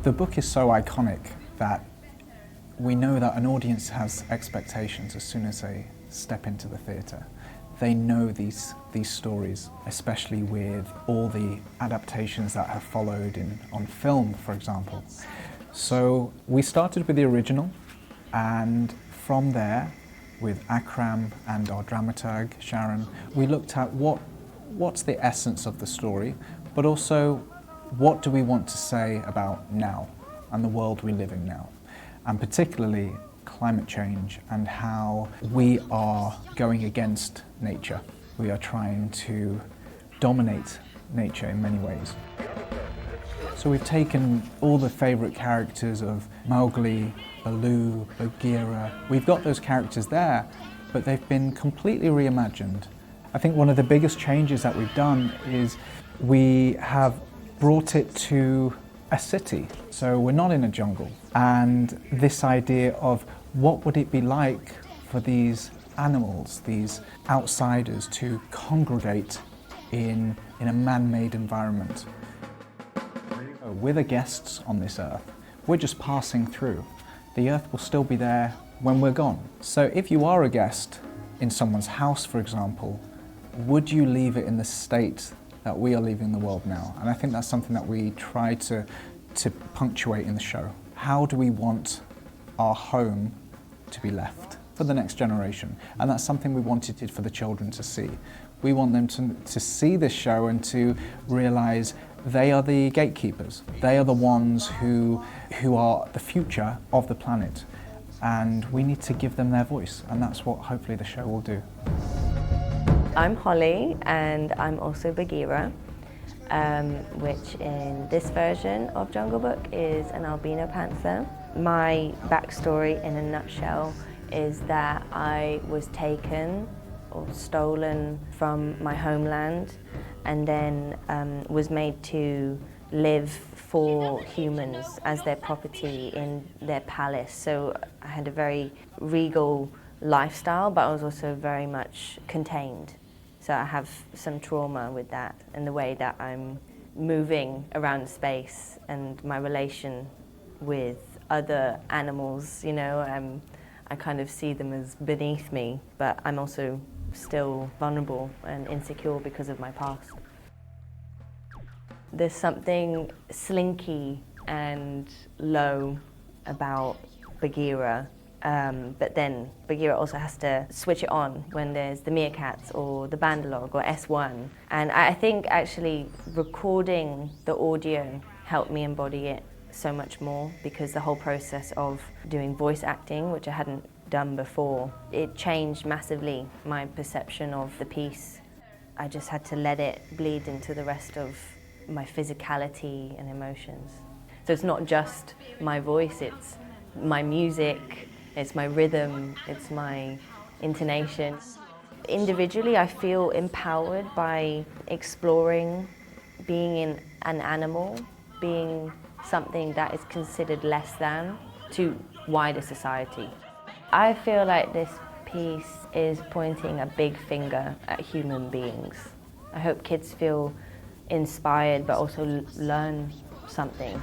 The book is so iconic that we know that an audience has expectations as soon as they step into the theatre. They know these stories, especially with all the adaptations that have followed on film, for example. So we started with the original, and from there, with Akram and our dramaturg, Sharon, we looked at what's the essence of the story, but also what do we want to say about now and the world we live in now, and particularly climate change and how we are going against nature. We are trying to dominate nature in many ways. So we've taken all the favourite characters of Mowgli, Baloo, Bagheera. We've got those characters there, but they've been completely reimagined. I think one of the biggest changes that we've done is we have brought it to a city. So we're not in a jungle. And this idea of what would it be like for these animals, these outsiders, to congregate in a man-made environment. We're the guests on this earth. We're just passing through. The earth will still be there when we're gone. So if you are a guest in someone's house, for example, would you leave it in the state that we are leaving the world now? And I think that's something that we try to punctuate in the show. How do we want our home to be left for the next generation? And that's something we wanted for the children to see. We want them to see this show and to realise they are the gatekeepers. They are the ones who are the future of the planet, and we need to give them their voice, and that's what hopefully the show will do. I'm Holly, and I'm also Bagheera, which in this version of Jungle Book is an albino panther. My backstory in a nutshell is that I was taken or stolen from my homeland and then was made to live for humans as their property in their palace. So I had a very regal lifestyle, but I was also very much contained. So I have some trauma with that and the way that I'm moving around space and my relation with other animals, you know, I kind of see them as beneath me, but I'm also still vulnerable and insecure because of my past. There's something slinky and low about Bagheera, but then Bagheera also has to switch it on when there's the meerkats or the bandalog or S1. And I think actually recording the audio helped me embody it so much more, because the whole process of doing voice acting, which I hadn't done before, it changed massively my perception of the piece. I just had to let it bleed into the rest of my physicality and emotions. So it's not just my voice, it's my music, it's my rhythm, it's my intonation. Individually, I feel empowered by exploring being in an animal, being something that is considered less than to wider society. I feel like this piece is pointing a big finger at human beings. I hope kids feel inspired but also learn something.